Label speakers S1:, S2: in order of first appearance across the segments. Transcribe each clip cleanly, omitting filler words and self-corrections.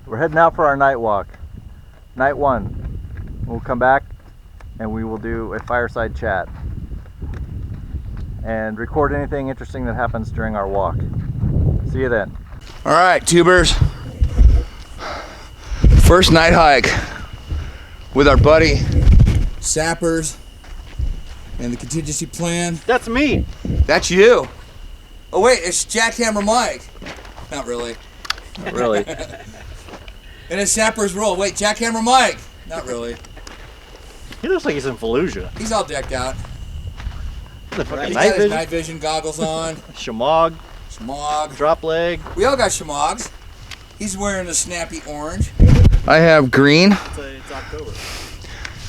S1: We're heading out for our night walk. Night one. We'll come back and we will do a fireside chat and record anything interesting that happens during our walk. See you then.
S2: All right, tubers. First night hike with our buddy Sappers and the contingency plan.
S1: That's me.
S2: That's you. Oh wait, it's Jackhammer Mike. Not really.
S1: Not really.
S2: And it's Sappers Roll. Wait, Jackhammer Mike. Not really.
S1: He looks like he's in Fallujah.
S2: He's all decked out.
S1: The fucking
S2: He's
S1: night
S2: got his
S1: vision.
S2: night vision goggles on.
S1: Shamog.
S2: Schmog.
S1: Drop leg.
S2: We all got shamogs. He's wearing a snappy orange. I have green.
S1: It's October.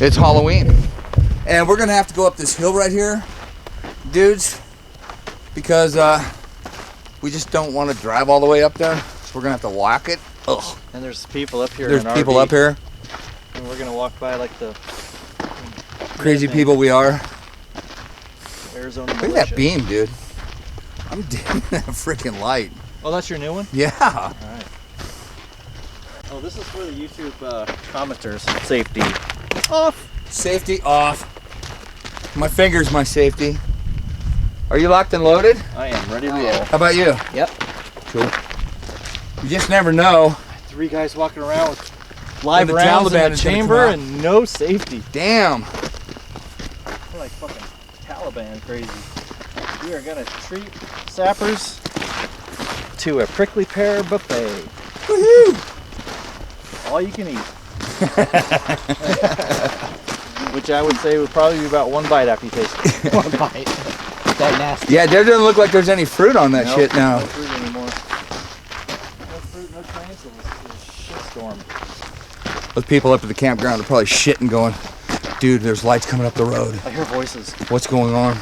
S2: It's Halloween. And we're gonna have to go up this hill right here, dudes, because we just don't want to drive all the way up there. So we're gonna have to walk it. Ugh.
S1: And there's people up here.
S2: There's
S1: in
S2: people
S1: RV,
S2: up here.
S1: and we're gonna walk by like the
S2: Crazy people we are.
S1: Arizona.
S2: Look at that beam, dude. I'm dimming that freaking light.
S1: Oh, that's your new one?
S2: Yeah.
S1: All right. Oh, this is for the YouTube commenters. Safety off.
S2: Safety off. My finger's my safety. Are you locked and loaded?
S1: I am ready to roll.
S2: How about you?
S3: Yep.
S2: Cool. You just never know.
S1: 3 guys walking around with live
S2: the
S1: rounds
S2: Taliban
S1: in the
S2: is gonna
S1: chamber
S2: come out.
S1: and no safety.
S2: Damn.
S1: We're like fucking Taliban crazy. We are gonna treat Sappers to a prickly pear buffet.
S2: Woohoo!
S1: All you can eat. Which I would say would probably be about 1 bite after you taste it.
S3: 1 bite. That nasty.
S2: Yeah, there doesn't look like there's any fruit on that
S1: Nope,
S2: shit now.
S1: No fruit anymore. No fruit, no trains. It's a shitstorm.
S2: Those people up at the campground are probably shitting going, dude, there's lights coming up the road.
S1: I hear voices.
S2: What's going on?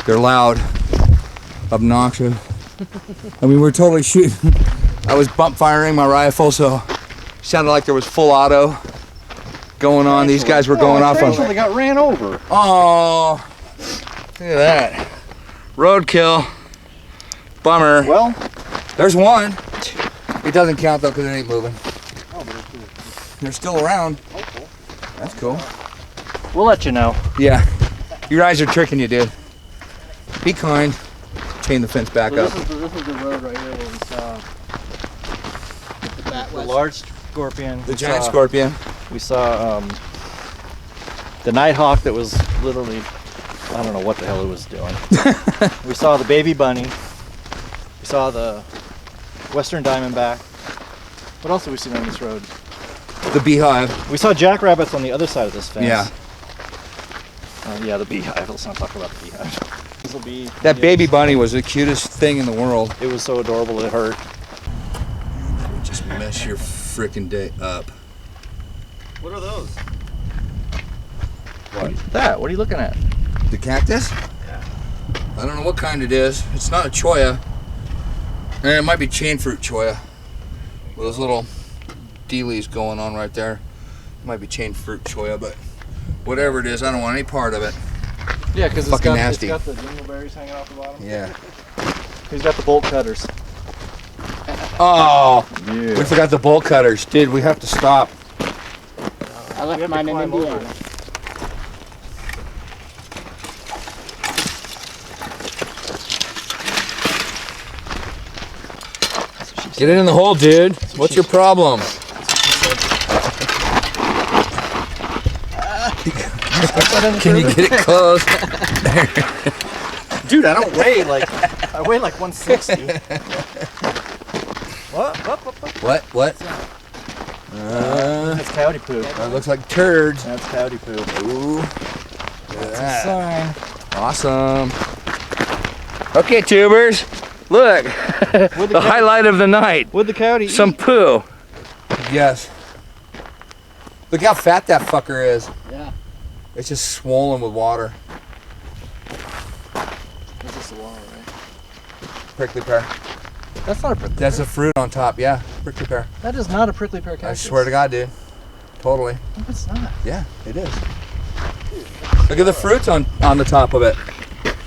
S2: They're loud, obnoxious. I mean, we're totally shooting. I was bump firing my rifle, so sounded like there was full auto going on. These guys were going off on.
S1: They got ran over.
S2: Oh, look at that. Roadkill. Bummer.
S1: Well,
S2: There's one. It doesn't count though because it ain't moving.
S1: oh, but it's
S2: They're still around.
S1: hopeful.
S2: That's cool.
S1: We'll let you know.
S2: Yeah. Your eyes are tricking you, dude. Be kind. Chain the fence back up.
S1: This is the road right here where we saw
S3: That
S1: the
S3: was
S1: large scorpion.
S2: The giant scorpion.
S1: We saw the nighthawk that was literally, I don't know what the hell it was doing. We saw the baby bunny. We saw the western diamondback. What else have we seen on this road?
S2: The beehive.
S1: We saw jackrabbits on the other side of this fence.
S2: Yeah.
S1: Yeah, the beehive. Let's not talk about the beehive. This will be
S2: That baby bunny was the cutest thing in the world.
S1: It was so adorable it hurt.
S2: Just mess your freaking day up.
S1: What are those? What? That? What are you looking at?
S2: The cactus?
S1: Yeah.
S2: I don't know what kind it is. It's not a cholla. And it might be chain fruit cholla. With those little dealies going on right there. It might be chain fruit cholla, but whatever it is, I don't want any part of it.
S1: Yeah, because
S2: Fucking nasty.
S1: it's got the dingleberries hanging off the bottom.
S2: Yeah.
S1: He's got the bolt cutters.
S2: Oh,
S1: Yeah.
S2: we forgot the bolt cutters. Dude, we have to stop.
S3: I left
S1: We have to
S3: mine in
S1: climb over
S3: Indiana.
S1: it.
S2: Get it in the hole, dude. What's your problem? Can you get it close?
S1: Dude, I don't weigh like I weigh like 160. What?
S2: What?
S1: That's coyote poo.
S2: That looks like turds.
S1: That's coyote poo.
S2: Ooh. Look at that.
S1: Sign.
S2: Awesome. Okay, tubers. Look. The highlight of the night.
S1: What'd the coyote
S2: Some
S1: eat?
S2: poo. Yes. Look how fat that fucker is.
S3: Yeah.
S2: It's just swollen with water.
S1: This is the wall, right?
S2: Prickly pear.
S1: That's not a prickly
S2: That's
S1: pear.
S2: a fruit on top. Yeah, prickly pear.
S1: That is not a prickly pear
S2: I
S1: cactus.
S2: swear to God, dude. Totally.
S1: No, it's not.
S2: Yeah, it is. Look at the fruits on the top of it.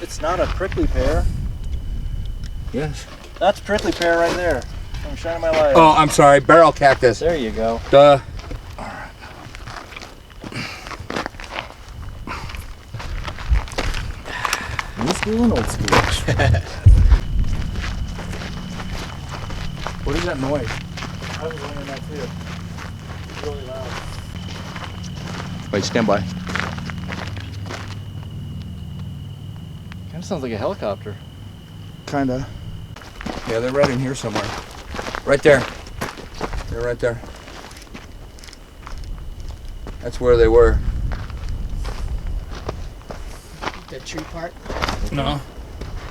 S1: It's not a prickly pear.
S2: Yes.
S1: That's prickly pear right there. I'm shining my light.
S2: Oh, I'm sorry. Barrel cactus.
S1: There you go.
S2: Duh.
S1: New school and old school.
S2: What is that noise?
S1: I was wondering that too. It's really loud.
S2: Wait, stand by.
S1: Kind of sounds like a helicopter.
S2: Kinda. Yeah, they're right in here somewhere. Right there. They're right there. That's where they were.
S3: The tree part?
S2: No.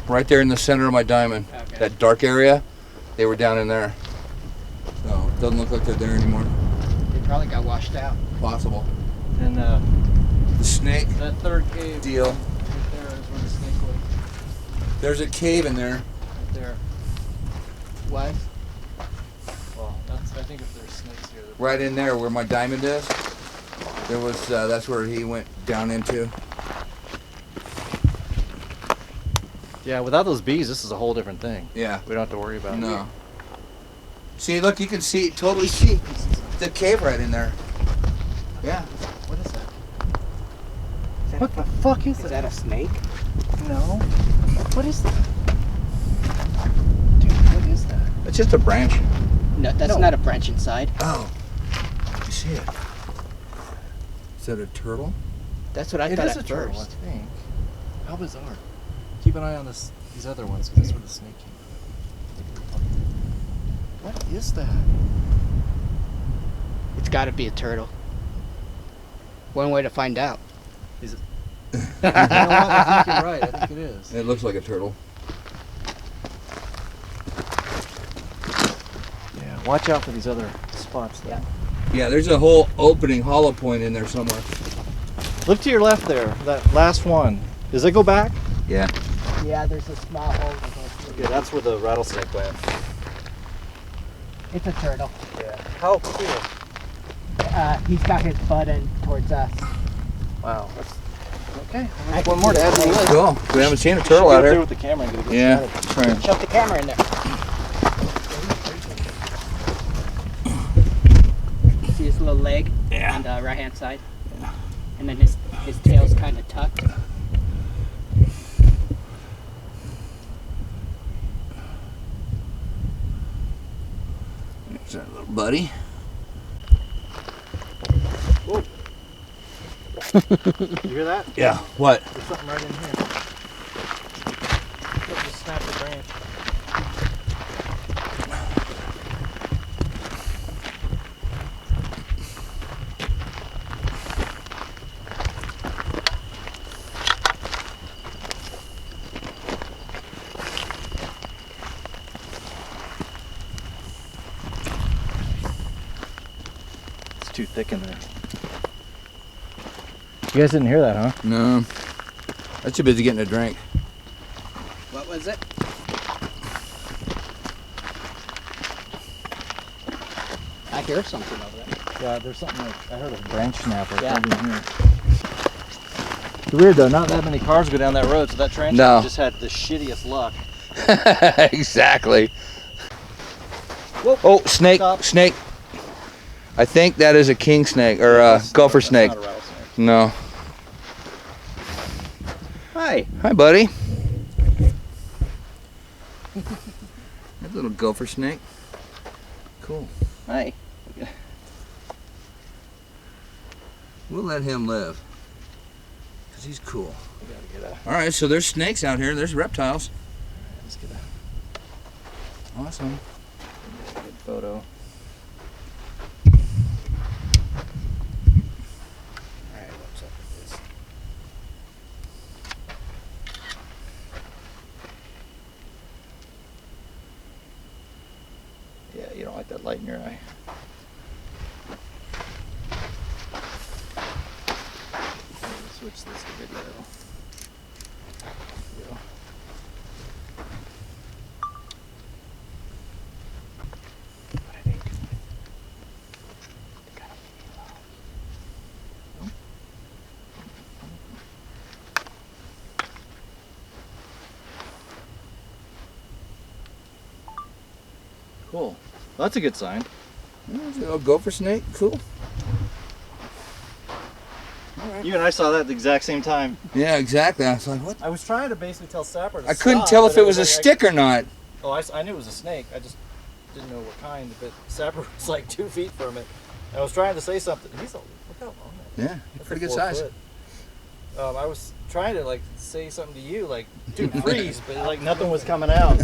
S2: Right there in the center of my diamond.
S3: Okay.
S2: That dark area, they were down in there. So, it doesn't look like they're there anymore.
S3: They probably got washed out.
S2: Possible.
S1: And
S2: The snake
S1: that third cave
S2: deal.
S1: right there is where the snake was.
S2: There's a cave in there.
S1: Right there.
S3: Was?
S1: Well, I think if there's snakes here.
S2: Right in there where my diamond is. There was, that's where he went down into.
S1: Yeah, without those bees, this is a whole different thing.
S2: Yeah.
S1: We don't have to worry about it.
S2: No. See, look, you can see, totally see the cave right in there. Yeah.
S1: What is that? What the fuck is
S3: Is that a snake?
S1: No. What is that? Dude, what is that?
S2: It's just a branch.
S3: No, that's
S1: No.
S3: not a branch inside.
S2: Oh. You see it? Is that a turtle?
S3: That's what I
S1: It
S3: thought
S1: is
S3: at
S1: a turtle,
S3: first.
S1: I think. How bizarre. Keep an eye on these other ones, because that's where the snake came from. What is that?
S3: It's got to be a turtle. One way to find out.
S1: Is it? You know what? I think you're right. I think it is.
S2: It looks like a turtle.
S1: Yeah, watch out for these other spots there.
S2: Yeah, there's a whole opening, hollow point in there somewhere.
S1: Look to your left there, that last one. Does it go back?
S2: Yeah.
S3: Yeah, there's a small hole.
S1: Yeah, that's where the rattlesnake went.
S3: It's a turtle.
S1: Yeah. How cool.
S3: He's got his butt in towards us.
S1: Wow. That's, okay. One more to add to the list.
S2: Cool. We haven't seen a turtle out
S1: There
S2: here.
S1: with the camera and get a good
S2: Yeah.
S1: shot of it.
S2: Try and-
S3: Shove the camera in there. See his little leg on the right hand side? And then his tail's kind of tucked.
S2: There's that little buddy.
S1: You hear that?
S2: Yeah. What?
S1: There's something right in here. Just snap the branch. It's too thick in there. You guys didn't hear that, huh?
S2: No. I'm too busy getting a drink.
S3: What was it? I hear something over there.
S1: Yeah, there's something like, I heard a branch snapper.
S3: Yeah.
S1: Right in here. It's weird though, not that many cars go down that road, so that transit
S2: No.
S1: just had the shittiest luck.
S2: Exactly.
S1: Whoop.
S2: Oh, snake,
S1: Stop.
S2: snake. I think that is a king snake or a
S1: That's-
S2: gopher
S1: that's
S2: snake.
S1: not a rattlesnake.
S2: No.
S1: Hi.
S2: Hi, buddy. That little gopher snake. Cool.
S1: Hi.
S2: We'll let him live. Because he's cool.
S1: We gotta get a,
S2: All right, so there's snakes out here. There's reptiles.
S1: let's get a
S2: Awesome.
S1: good photo. Alright, what's up with this? Yeah, you don't like that light in your eye. Let me switch this to video. There we go. But I think it gotta be low. Nope. Cool. That's a good sign.
S2: Oh, gopher snake, cool.
S1: You and I saw that at the exact same time.
S2: Yeah, exactly. I was like, what?
S1: I was trying to basically tell Sapper to
S2: I couldn't
S1: stop,
S2: tell
S1: but
S2: if it was a
S1: like,
S2: stick or not.
S1: Oh, I knew it was a snake. I just didn't know what kind. But Sapper was like 2 feet from it. I was trying to say something. Look how long that is.
S2: Yeah,
S1: That's
S2: pretty
S1: like
S2: good
S1: 4
S2: size.
S1: foot. I was trying to like say something to you, like, dude, freeze, but like nothing was coming out.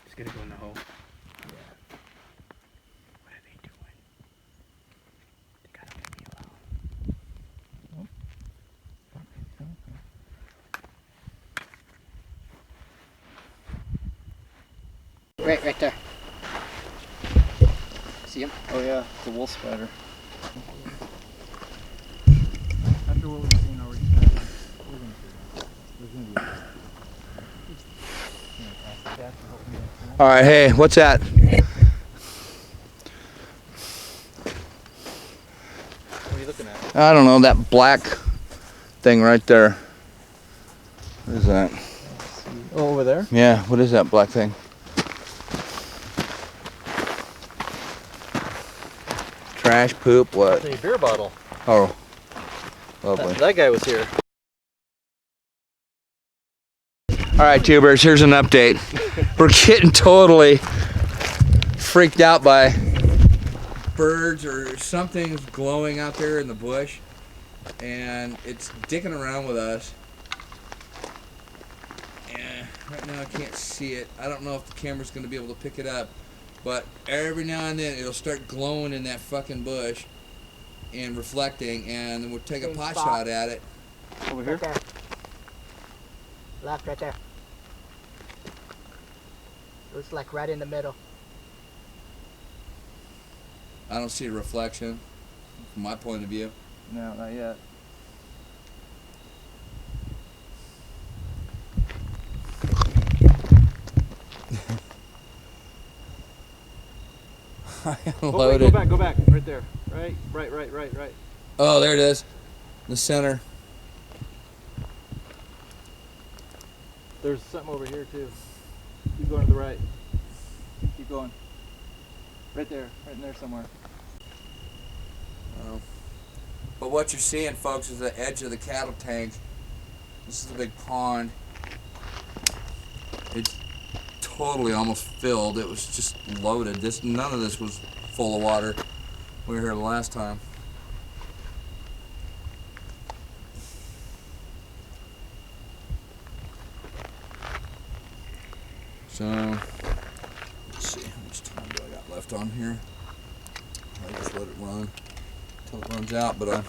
S3: Just gonna go in the hole. What are they doing? They gotta leave me alone. Right there. See him?
S1: Oh yeah, it's a wolf spider.
S3: After what we've seen already.
S2: All right, hey, what's that?
S1: What are you looking at?
S2: I don't know, that black thing right there. What is that?
S1: Oh, over there?
S2: Yeah, what is that black thing? Trash, poop, what?
S1: It's a beer bottle.
S2: Oh, lovely.
S1: That guy was here.
S2: All right, tubers, here's an update. We're getting totally freaked out by birds or something's glowing out there in the bush, and it's dicking around with us. And right now I can't see it. I don't know if the camera's going to be able to pick it up, but every now and then it'll start glowing in that fucking bush and reflecting, and then we'll take a
S3: Same
S2: pot
S3: spot.
S2: shot at it.
S1: Over here?
S3: Right there. Left, right there. Looks like right in the middle.
S2: I don't see a reflection from my point of view.
S1: No, not yet.
S2: I
S1: Oh,
S2: unloaded.
S1: wait, go back. Right there. Right.
S2: Oh, there it is. The center.
S1: There's something over here too. Keep going to the right. Keep going. Right in there somewhere.
S2: Oh. But what you're seeing, folks, is the edge of the cattle tank. This is a big pond. It's totally almost filled. It was just loaded. None of this was full of water. We were here the last time. So, let's see, how much time do I got left on here? I just let it run until it runs out, but I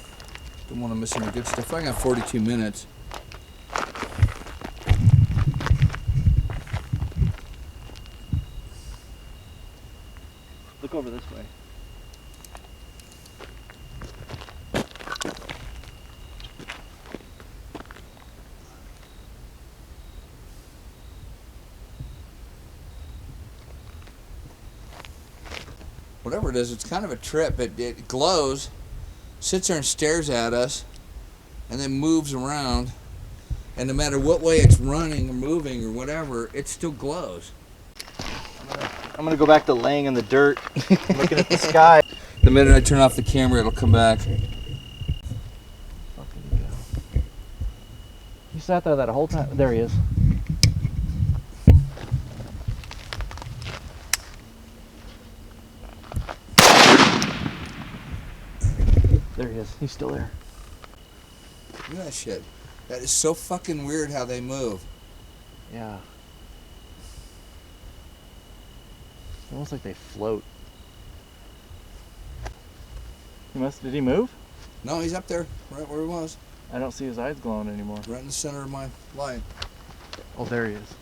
S2: don't want to miss any good stuff. I got 42 minutes.
S1: Look over this way.
S2: Whatever it is, it's kind of a trip. It glows, sits there and stares at us, and then moves around. And no matter what way it's running or moving or whatever, it still glows.
S1: I'm gonna go back to laying in the dirt, looking at the sky.
S2: The minute I turn off the camera, it'll come back.
S1: He sat there that whole time. There he is. There he is. He's still there.
S2: Look at that shit. That is so fucking weird how they move.
S1: Yeah. It's almost like they float. Did he move?
S2: No, he's up there, right where he was.
S1: I don't see his eyes glowing anymore.
S2: Right in the center of my line.
S1: Oh, there he is.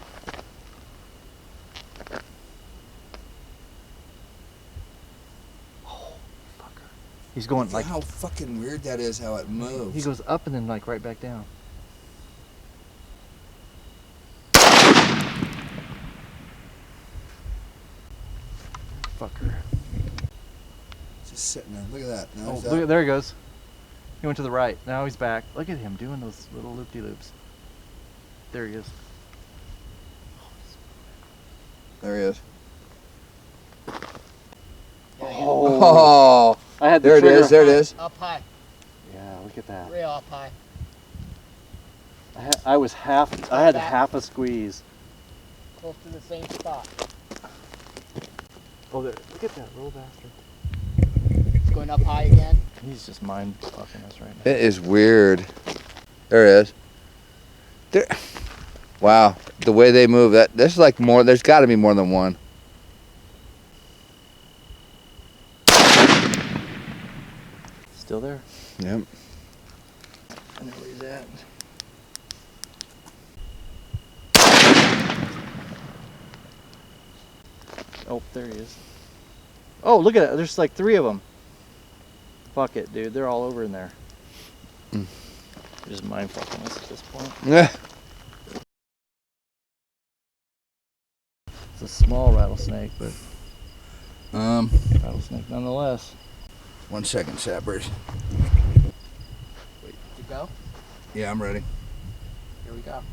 S1: Oh, fucker. He's going
S2: Look
S1: like,
S2: at how fucking weird that is, how it moves.
S1: he goes up and then like right back down. Fucker.
S2: Sitting there. Look at that.
S1: Oh, look, there he goes. He went to the right. Now he's back. Look at him doing those little loop-de-loops. There he is.
S2: There he is.
S1: Oh, I had the
S2: there it
S1: trigger.
S2: is. There it is.
S3: Up high.
S1: Yeah, look at that.
S3: Real up high.
S1: I had half a squeeze.
S3: Close to the same spot.
S1: Oh, there. Look at that little bastard.
S3: It's going up high again.
S1: He's just mind fucking us right now.
S2: It is weird. There it is. There. Wow, the way they move. There's like more. There's got to be more than one.
S1: Still there?
S2: Yep.
S1: I know where he's at. Oh, there he is. Oh, look at it. There's like 3 of them. Fuck it, dude. They're all over in there.
S2: Mm.
S1: They're just mind fucking us at this point.
S2: Yeah.
S1: It's a small rattlesnake, but rattlesnake nonetheless.
S2: 1 second, sappers.
S3: Did you go?
S2: Yeah, I'm ready.
S3: Here we go.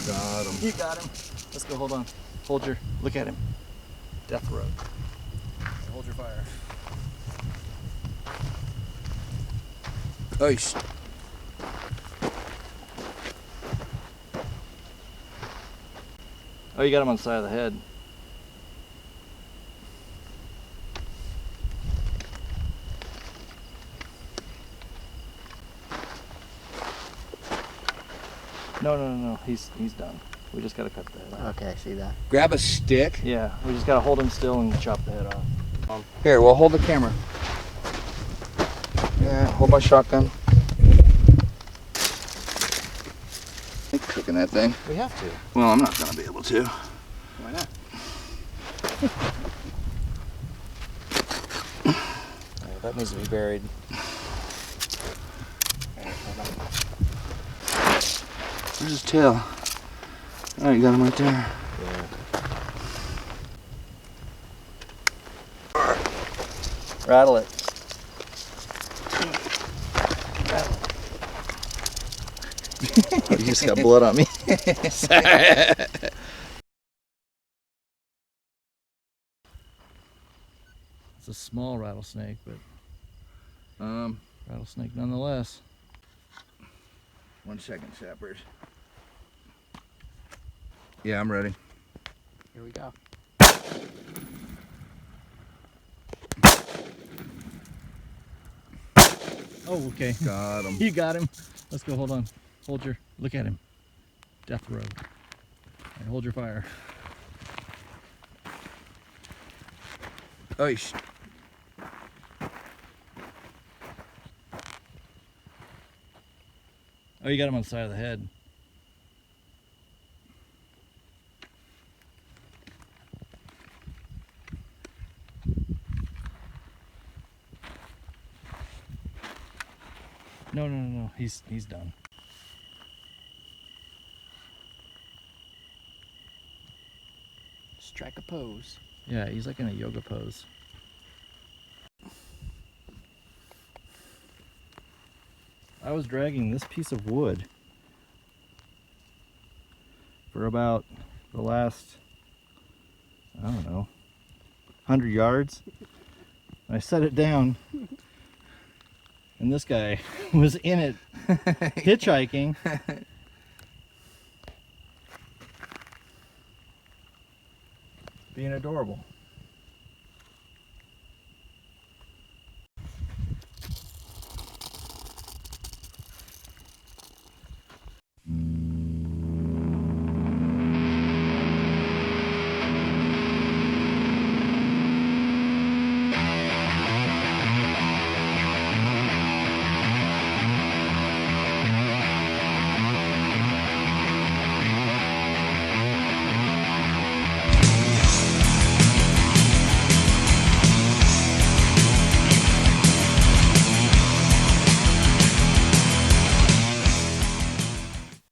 S2: Got him.
S1: You got him. Let's go. Hold on. Look at him. Death row. Hold your fire.
S2: Nice.
S1: Oh, you got him on the side of the head. No. He's done. We just gotta cut the head off.
S3: Okay, I see that.
S2: Grab a stick.
S1: Yeah, we just gotta hold him still and chop the head off.
S2: Here, we'll hold the camera. Yeah, hold my shotgun. I'm cooking that thing.
S1: We have to.
S2: Well, I'm not gonna be able to.
S3: Why not?
S1: Yeah, that needs to be buried.
S2: Where's his tail? Oh, you got him right there.
S1: Yeah. Rattle it. You just got blood on me. It's a small rattlesnake, but rattlesnake nonetheless.
S2: 1 second, sappers. Yeah, I'm ready.
S3: Here we go.
S1: Oh, okay.
S2: Got him.
S1: You got him. Let's go. Hold on. Look at him. Death row. And hold your fire.
S2: Nice.
S1: Oh, you got him on the side of the head. No. He's done.
S3: Strike a pose.
S1: Yeah, he's like in a yoga pose. I was dragging this piece of wood for about the last, I don't know, 100 yards. I set it down, and this guy was in it, hitchhiking. Being adorable.